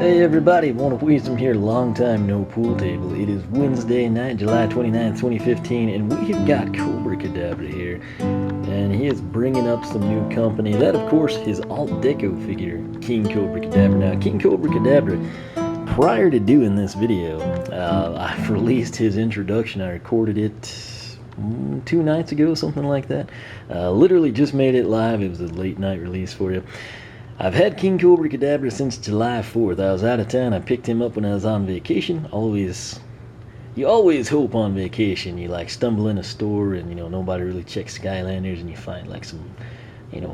Hey everybody, One of Wisdom here, long time no pool table. It is Wednesday night, July 29th, 2015, and we've got Cobra Cadabra here. And he is bringing up some new company. That, of course, his alt-deco figure, King Cobra Cadabra. Now, King Cobra Cadabra, prior to doing this video, I've released his introduction. I recorded it 2 nights ago, something like that. Literally just made it live. It was a late night release for you. I've had King Cobra Cadabra since July 4th. I was out of town. I picked him up when I was on vacation. You always hope on vacation. You like stumble in a store and nobody really checks Skylanders, and you find like some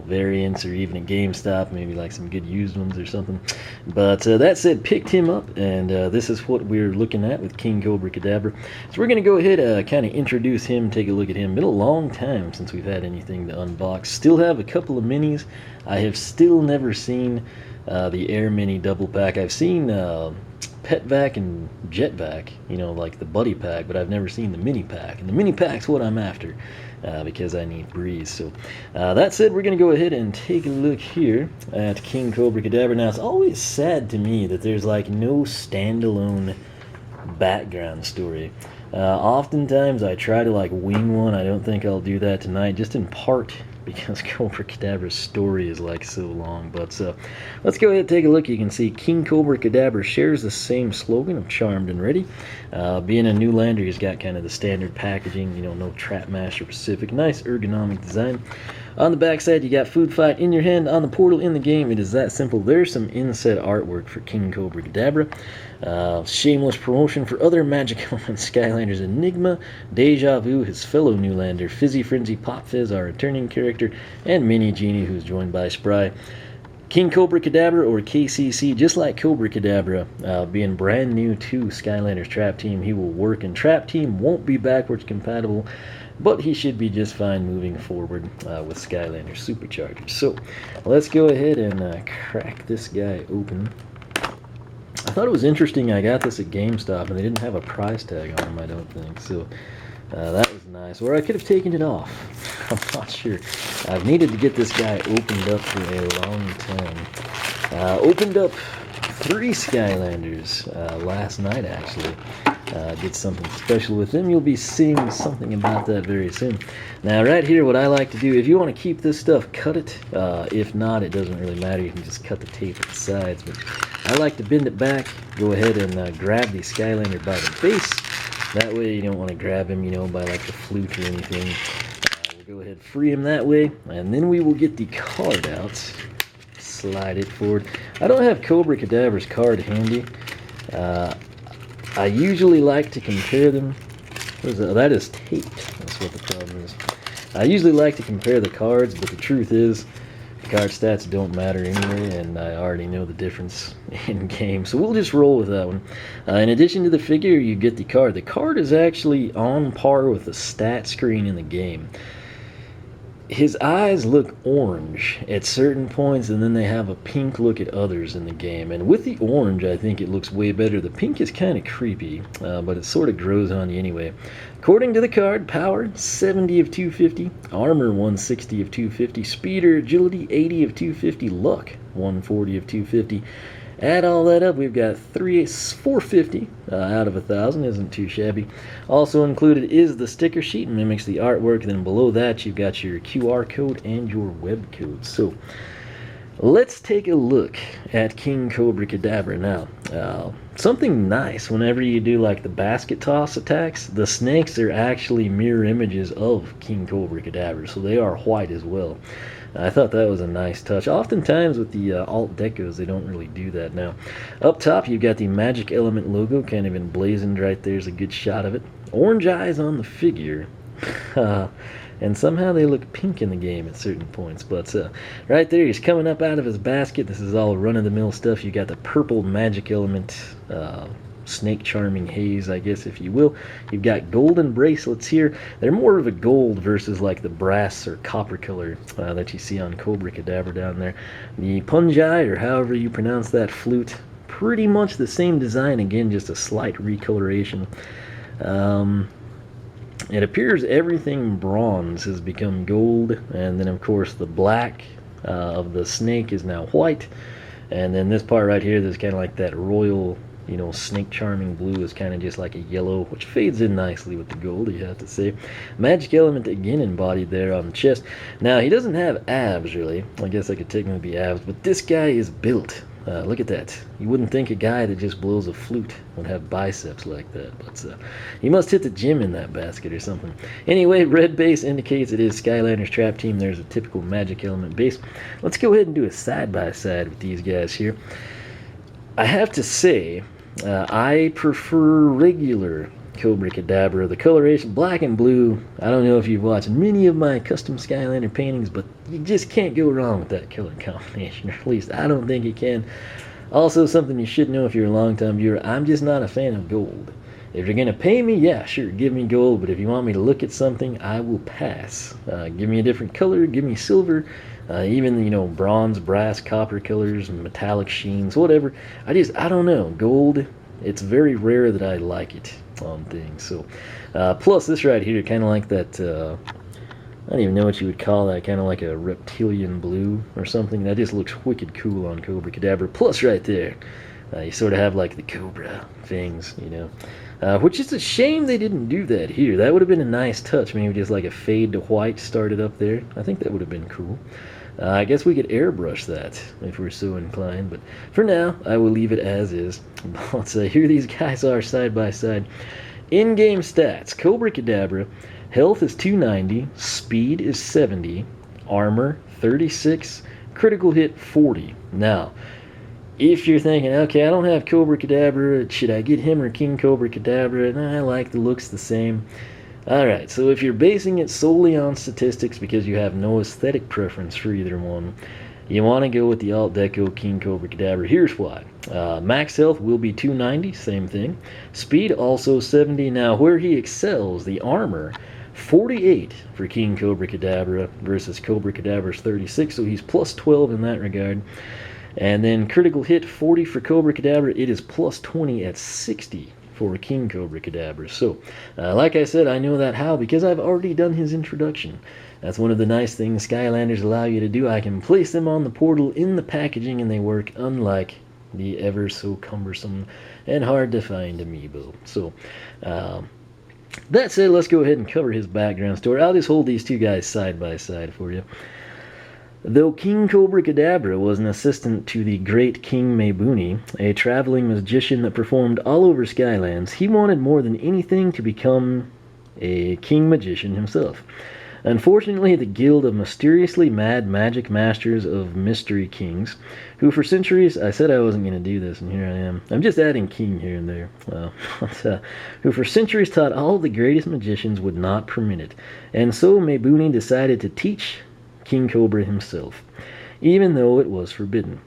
variants, or even a GameStop, maybe like some good used ones or something. But that said, picked him up, and this is what we're looking at with King Cobra Cadabra. So we're going to go ahead, kind of introduce him, take a look at him. Been a long time since we've had anything to unbox. Still have a couple of minis. I have still never seen the Air Mini double pack. I've seen Pet Vac and Jet Vac, like the Buddy Pack, but I've never seen the Mini Pack. And the Mini Pack's what I'm after, because I need breeze. So that said, we're going to go ahead and take a look here at King Cobra Cadabra. Now, it's always sad to me that there's like no standalone background story. Oftentimes I try to like wing one. I don't think I'll do that tonight, just in part because Cobra Cadabra's story is like so long. But let's go ahead and take a look. You can see King Cobra Cadabra shares the same slogan of charmed and ready. Being a Newlander, he's got kind of the standard packaging, no Trapmaster Pacific. Nice ergonomic design. On the back side, you got food fight in your hand. On the portal in the game, it is that simple. There's some inset artwork for King Cobra Cadabra. Shameless promotion for other magic elements: Skylanders Enigma, Deja Vu, his fellow Newlander, Fizzy Frenzy Pop Fizz, our returning character, and Mini Genie, who's joined by Spry. King Cobra Cadabra, or KCC, just like Cobra Cadabra, being brand new to Skylanders Trap Team, he will work in Trap Team, won't be backwards compatible, but he should be just fine moving forward with Skylanders Superchargers. So let's go ahead and crack this guy open. I thought it was interesting. I got this at GameStop and they didn't have a price tag on him, I don't think. So that was nice. Or I could have taken it off. I'm not sure. I've needed to get this guy opened up for a long time. Opened up 3 Skylanders last night, actually. Did something special with them. You'll be seeing something about that very soon. Now, right here, what I like to do, if you want to keep this stuff, cut it. If not, it doesn't really matter. You can just cut the tape at the sides. But I like to bend it back, go ahead and grab the Skylander by the face. That way you don't want to grab him, by like the flute or anything. We'll go ahead and free him that way, and then we will get the card out. Slide it forward. I don't have Cobra Cadabra's card handy. I usually like to compare them. What is that? That is taped. That's what the problem is. I usually like to compare the cards, but the truth is, the card stats don't matter anyway, and I already know the difference in game, so we'll just roll with that one. In addition to the figure, you get the card. The card is actually on par with the stat screen in the game. His eyes look orange at certain points, and then they have a pink look at others in the game. And with the orange, I think it looks way better. The pink is kind of creepy, but it sort of grows on you anyway. According to the card, power 70 of 250, armor 160 of 250, speeder, agility 80 of 250, luck 140 of 250. Add all that up, we've got 450 out of 1,000. Isn't too shabby. Also included is the sticker sheet, mimics the artwork. Then below that, you've got your QR code and your web code. So let's take a look at King Cobra Cadabra now. Something nice whenever you do like the basket toss attacks, the snakes are actually mirror images of King Cobra Cadabra, so they are white as well. I thought that was a nice touch. Oftentimes with the alt-decos, they don't really do that now. Up top, you've got the Magic Element logo, kind of emblazoned right there's a good shot of it. Orange eyes on the figure. And somehow they look pink in the game at certain points. But right there, he's coming up out of his basket. This is all run-of-the-mill stuff. You got the purple Magic Element snake charming haze, I guess, if you will. You've got golden bracelets here. They're more of a gold versus like the brass or copper color that you see on Cobra Cadabra down there. The punjai, or however you pronounce that flute, pretty much the same design. Again, just a slight recoloration. It appears everything bronze has become gold, and then of course the black of the snake is now white. And then this part right here, there's kind of like that royal, you know, snake charming blue is kind of just like a yellow, which fades in nicely with the gold, you have to say. Magic element again embodied there on the chest. Now, he doesn't have abs, really. I guess I could technically be abs, but this guy is built. Look at that. You wouldn't think a guy that just blows a flute would have biceps like that, but he must hit the gym in that basket or something. Anyway, red base indicates it is Skylanders Trap Team. There's a typical magic element base. Let's go ahead and do a side-by-side with these guys here. I have to say, I prefer regular Cobra Cadabra. The coloration, black and blue, I don't know if you've watched many of my custom Skylander paintings, but you just can't go wrong with that color combination, or at least I don't think you can. Also, something you should know if you're a long-time viewer, I'm just not a fan of gold. If you're going to pay me, yeah, sure, give me gold, but if you want me to look at something, I will pass. Give me a different color, give me silver, even, you know, bronze, brass, copper colors, metallic sheens, whatever. I don't know, gold, it's very rare that I like it on things. So plus this right here, kind of like that, I don't even know what you would call that, kind of like a reptilian blue or something. That just looks wicked cool on Cobra Cadabra. Plus right there, you sort of have like the cobra things, you know, which is a shame they didn't do that here. That would have been a nice touch, maybe just like a fade to white started up there. I think that would have been cool. I guess we could airbrush that if we're so inclined, but for now, I will leave it as is. Let's here these guys are side by side. In-game stats, Cobra Cadabra, health is 290, speed is 70, armor 36, critical hit 40. Now, if you're thinking, okay, I don't have Cobra Cadabra, should I get him or King Cobra Cadabra? Nah, I like the looks the same. Alright, so if you're basing it solely on statistics because you have no aesthetic preference for either one, you want to go with the alt-deco King Cobra Cadabra. Here's why. Max health will be 290, same thing. Speed also 70. Now, where he excels, the armor, 48 for King Cobra Cadabra versus Cobra Cadabra's 36, so he's plus 12 in that regard. And then critical hit, 40 for Cobra Cadabra. It is plus 20 at 60 for King Cobra Cadabra. So, like I said, I know that how because I've already done his introduction. That's one of the nice things Skylanders allow you to do. I can place them on the portal in the packaging and they work, unlike the ever so cumbersome and hard to find amiibo. So, that said, let's go ahead and cover his background story. I'll just hold these two guys side by side for you. Though King Cobra Cadabra was an assistant to the great King Mabuni, a traveling magician that performed all over Skylands, he wanted more than anything to become a king magician himself. Unfortunately, the Guild of Mysteriously Mad Magic Masters of Mystery Kings, who for centuries, I said I wasn't going to do this, and here I am. I'm just adding king here and there. Who for centuries taught all the greatest magicians would not permit it. And so Mabuni decided to teach King Cobra himself, even though it was forbidden.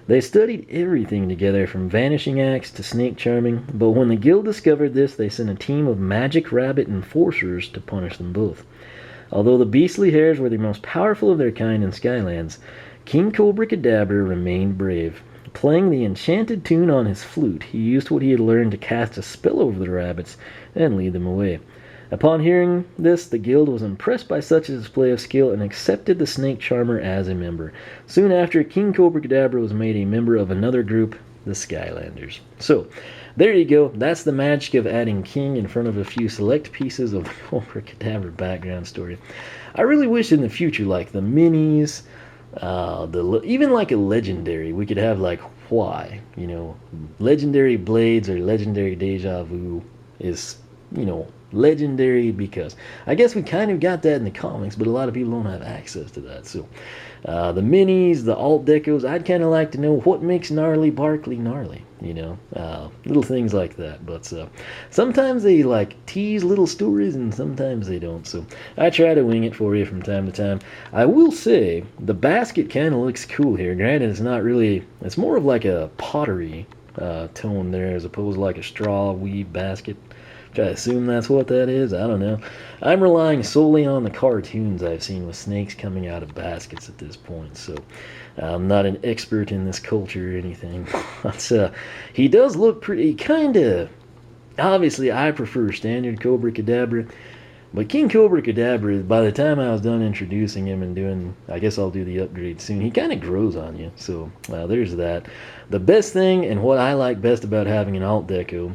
They studied everything together from vanishing acts to snake charming, but when the guild discovered this, they sent a team of magic rabbit enforcers to punish them both. Although the beastly hares were the most powerful of their kind in Skylands, King Cobra Cadabra remained brave. Playing the enchanted tune on his flute, he used what he had learned to cast a spell over the rabbits and lead them away. Upon hearing this, the guild was impressed by such a display of skill and accepted the snake charmer as a member. Soon after, King Cobra Cadabra was made a member of another group, the Skylanders. So, there you go. That's the magic of adding King in front of a few select pieces of the Cobra Cadabra background story. I really wish in the future, like the minis, even like a legendary, we could have like why, you know, legendary blades or legendary deja vu is, you know, legendary because I guess we kind of got that in the comics, but a lot of people don't have access to that. So the minis, the alt decos, I'd kind of like to know what makes Gnarly Barkley gnarly, you know, little things like that. But sometimes they like tease little stories and sometimes they don't, so I try to wing it for you from time to time. I will say the basket kind of looks cool here. Granted, it's not really, it's more of like a pottery tone there as opposed to like a straw weave basket. I assume that's what that is. I don't know. I'm relying solely on the cartoons I've seen with snakes coming out of baskets at this point, so I'm not an expert in this culture or anything. But he does look pretty, kind of, obviously I prefer standard Cobra Cadabra. But King Cobra Cadabra, by the time I was done introducing him and doing, I guess I'll do the upgrade soon, he kind of grows on you. So there's that. The best thing, and what I like best about having an alt-deco,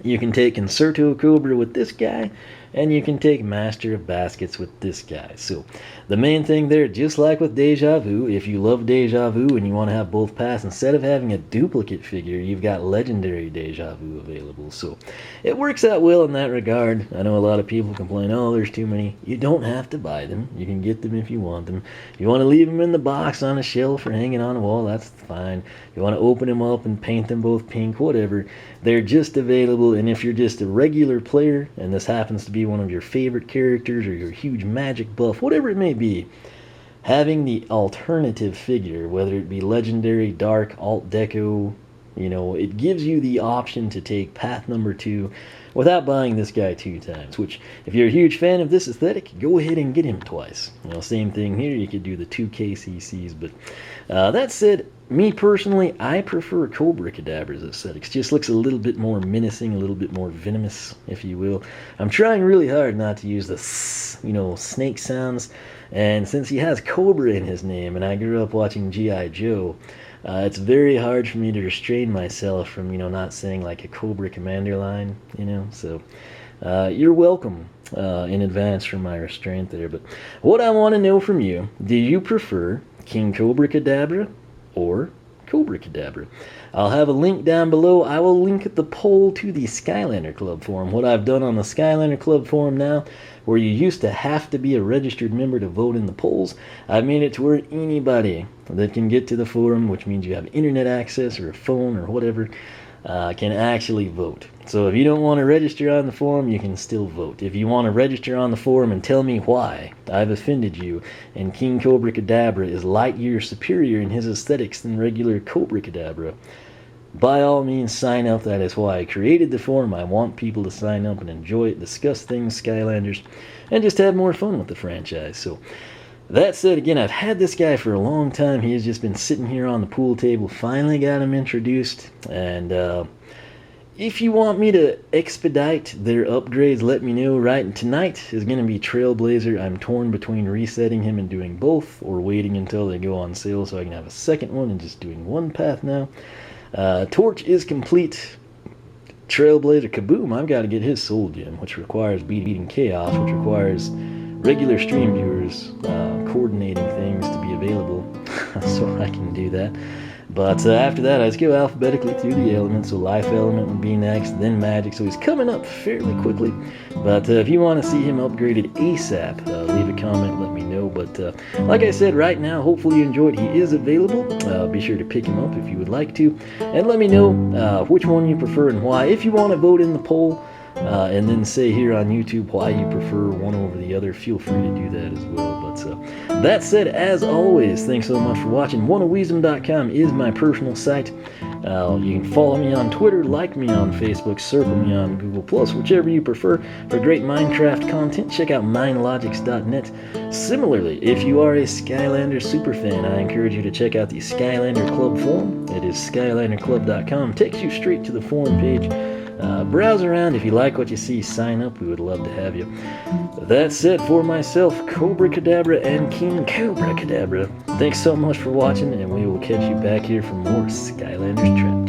you can take Concerto Cobra with this guy, and you can take Master of Baskets with this guy. So the main thing there, just like with Deja Vu, if you love Deja Vu and you want to have both paths, instead of having a duplicate figure, you've got Legendary Deja Vu available. So it works out well in that regard. I know a lot of people complain, oh, there's too many. You don't have to buy them. You can get them if you want them. If you want to leave them in the box on a shelf or hanging on a wall, that's fine. If you want to open them up and paint them both pink, whatever, they're just available. And if you're just a regular player, and this happens to be one of your favorite characters or your huge magic buff, whatever it may be, having the alternative figure, whether it be legendary, dark, alt deco, you know, it gives you the option to take path number 2 without buying this guy 2 times, which if you're a huge fan of this aesthetic, go ahead and get him twice. You know, same thing here, you could do the 2 KCCs, but that said, me personally, I prefer Cobra Cadabra's aesthetics. Just looks a little bit more menacing, a little bit more venomous, if you will. I'm trying really hard not to use the, you know, snake sounds, and since he has Cobra in his name, and I grew up watching G.I. Joe, it's very hard for me to restrain myself from, you know, not saying like a Cobra Commander line, you know, so you're welcome in advance for my restraint there. But what I want to know from you, do you prefer King Cobra Cadabra or Cobra Cadabra? I'll have a link down below. I will link the poll to the Skylander Club forum. What I've done on the Skylander Club forum now, where you used to have to be a registered member to vote in the polls, I've made it to where anybody that can get to the forum, which means you have internet access or a phone or whatever, can actually vote. So if you don't want to register on the forum, you can still vote. If you want to register on the forum and tell me why I've offended you and King Cobra Cadabra is light years superior in his aesthetics than regular Cobra Cadabra, by all means sign up. That is why I created the forum. I want people to sign up and enjoy it, discuss things, Skylanders, and just have more fun with the franchise. So that said, again, I've had this guy for a long time. He has just been sitting here on the pool table. Finally got him introduced, and if you want me to expedite their upgrades, let me know. Right, and tonight is going to be Trailblazer. I'm torn between resetting him and doing both, or waiting until they go on sale so I can have a second one and just doing one path now. Torch is complete. Trailblazer Kaboom, I've got to get his soul gem, which requires beating Chaos, which requires regular stream viewers coordinating things to be available so I can do that. But after that, I just go alphabetically through the elements. So life element would be next, then magic. So he's coming up fairly quickly. But if you want to see him upgraded ASAP, leave a comment, let me know. But like I said, right now, hopefully you enjoyed. He is available. Be sure to pick him up if you would like to. And let me know which one you prefer and why. If you want to vote in the poll, and then say here on YouTube why you prefer one over the other, feel free to do that as well. But that said, as always, thanks so much for watching. OneOfWeasem.com is my personal site. You can follow me on Twitter, like me on Facebook, circle me on Google+, whichever you prefer. For great Minecraft content, check out MineLogix.net. Similarly, if you are a Skylander superfan, I encourage you to check out the Skylander Club forum. It is SkylanderClub.com. Takes you straight to the forum page. Browse around. If you like what you see, sign up. We would love to have you. That's it for myself, Cobra Cadabra and King Cobra Cadabra. Thanks so much for watching, and we will catch you back here for more Skylanders Trip.